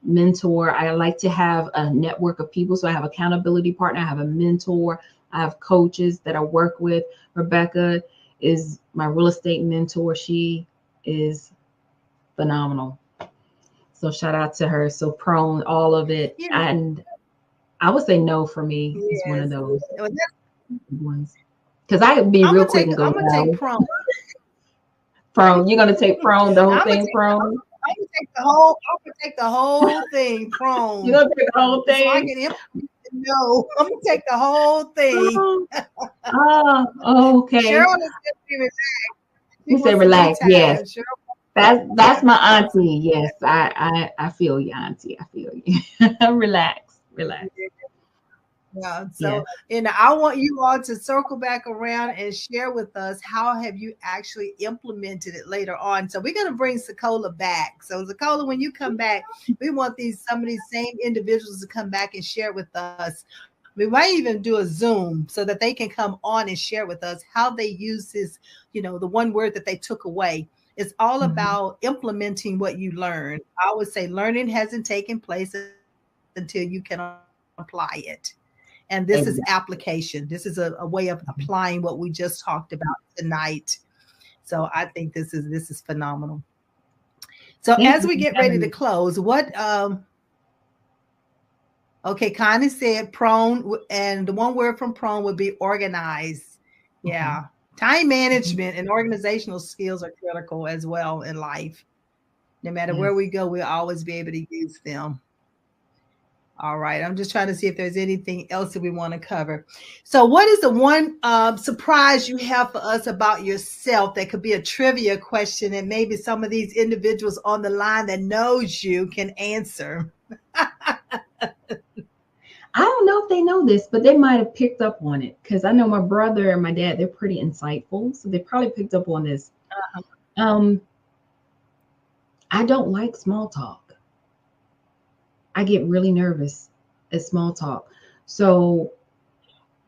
mentor. I like to have a network of people. So I have an accountability partner. I have a mentor. I have coaches that I work with. Rebecca is my real estate mentor. She is phenomenal. So shout out to her. So prone, all of it. Yeah. And I would say no for me is one of those ones. Because I could be real quick and go, I'm going to take prone. Prone. You're going to take prone, the whole thing prone? I'm going to take the whole thing prone. You're going to take the whole thing? So I can no, I'm going to take the whole thing. Okay. Cheryl is going to be relaxed. You say relax, yes. That's my auntie. Yes, I feel you, auntie. I feel you. Relax. Yeah. So, I want you all to circle back around and share with us how have you actually implemented it later on. So we're going to bring Sokola back. So Sokola, when you come back, we want some of these same individuals to come back and share with us We might even do a Zoom so that they can come on and share with us how they use this, the one word that they took away. It's all Mhm. about implementing what you learn. I would say learning hasn't taken place until you can apply it. And this is application. Exactly. This is a way of applying what we just talked about tonight. So I think this is phenomenal. So as we Thank get you for ready to having me. close, okay, Connie said prone, and the one word from prone would be organized. Okay. Yeah. Time Mhm. management and organizational skills are critical as well in life. No matter where Yes. we go, we'll always be able to use them. All right. I'm just trying to see if there's anything else that we want to cover. So, what is the one surprise you have for us about yourself that could be a trivia question and maybe some of these individuals on the line that knows you can answer? I don't know if they know this, but they might have picked up on it because I know my brother and my dad, they're pretty insightful. So they probably picked up on this. Um, I don't like small talk. I get really nervous at small talk. So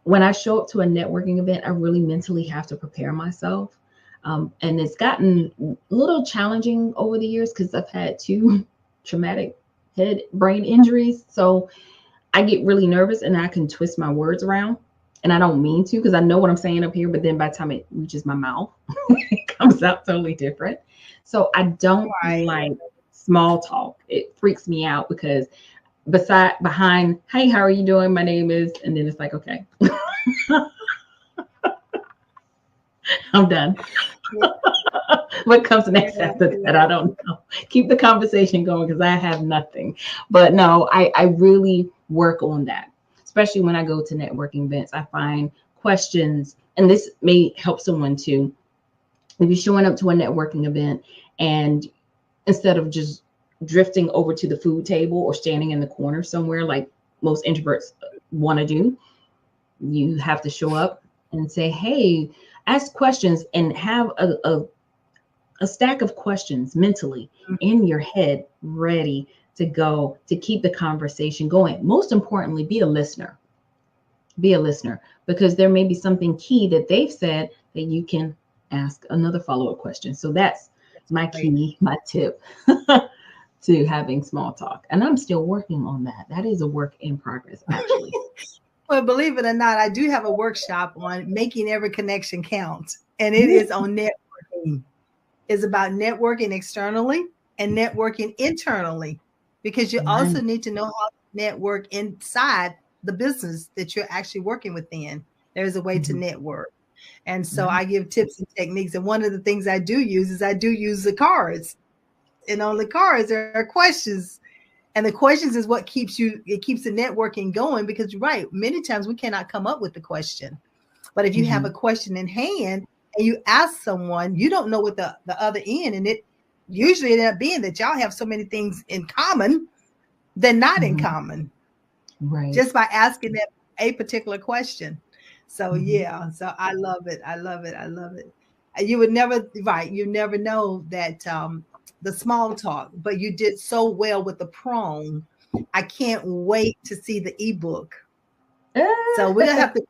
when I show up to a networking event, I really mentally have to prepare myself. And it's gotten a little challenging over the years because I've had two traumatic head brain injuries. So I get really nervous and I can twist my words around. And I don't mean to because I know what I'm saying up here, but then by the time it reaches my mouth, it comes out totally different. So I don't Right. like small talk. It freaks me out because behind, hey, how are you doing? My name is, and then it's like, okay, I'm done. Yeah, What comes yeah, next after that? I yeah. don't know. Keep the conversation going because I have nothing. But no, I really work on that, especially when I go to networking events. I find questions, and this may help someone too. If you're showing up to a networking event and instead of just drifting over to the food table or standing in the corner somewhere like most introverts want to do, you have to show up and say, hey, ask questions and have a stack of questions mentally in your head ready to go to keep the conversation going. Most importantly, be a listener. Be a listener because there may be something key that they've said that you can ask another follow up question. So that's That's my right. key, my tip to having small talk. And I'm still working on that. That is a work in progress, actually. Well, believe it or not, I do have a workshop on making every connection count, and it Ooh. is on networking. It's about networking externally and networking internally because you also Nice. need to know how to network inside the business that you're actually working within. There's a way to Mhm. network. And so Nice. I give tips and techniques. And one of the things I do use is I do use the cards. And on the cards, there are questions. And the questions is what it keeps the networking going because you're right. Many times we cannot come up with the question. But if you have a Mhm. question in hand and you ask someone, you don't know what the other end, and it usually end up being that y'all have so many things in common than not in Mhm. common, Right. just by asking them a particular question. So Mhm. yeah, so I love it. I love it. I love it. You would never right, you never know that the small talk, but you did so well with the prong. I can't wait to see the ebook. So we're gonna have to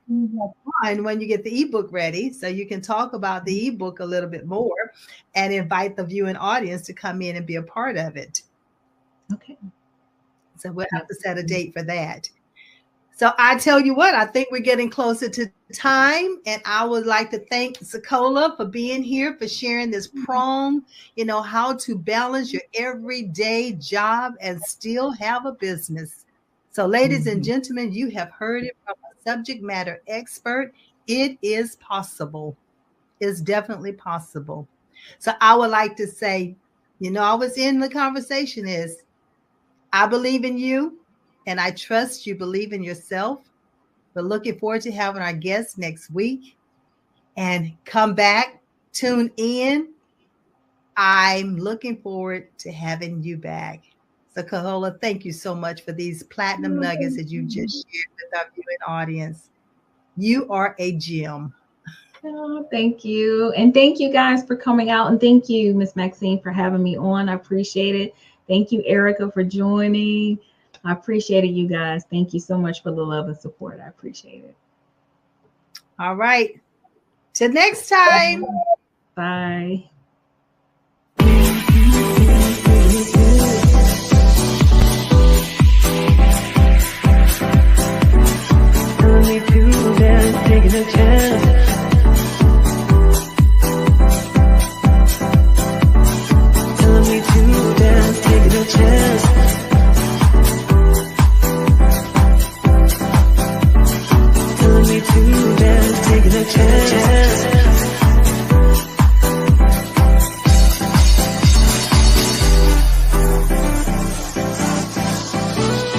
find when you get the ebook ready, so you can talk about the ebook a little bit more, and invite the viewing audience to come in and be a part of it. Okay. So we'll have Yes. to set a date for that. So I tell you what, I think we're getting closer to time, and I would like to thank Sokola for being here, for sharing this prong, how to balance your everyday job and still have a business. So, ladies and Mhm. gentlemen, you have heard it from a subject matter expert. It is possible. It's definitely possible. So I would like to say, I was in the conversation is I believe in you and I trust you believe in yourself. We're looking forward to having our guests next week and come back, tune in. I'm looking forward to having you back. So, Kahola, thank you so much for these platinum Oh, nuggets thank that you you. just shared with our viewing audience. You are a gem. Oh, thank you. And thank you guys for coming out. And thank you, Miss Maxine, for having me on. I appreciate it. Thank you, Erica, for joining. I appreciate it, you guys. Thank you so much for the love and support. I appreciate it. All right. Till next time. Bye. Telling me to dance, taking a chance. Telling me to dance, taking a chance. Telling me to dance, taking a chance.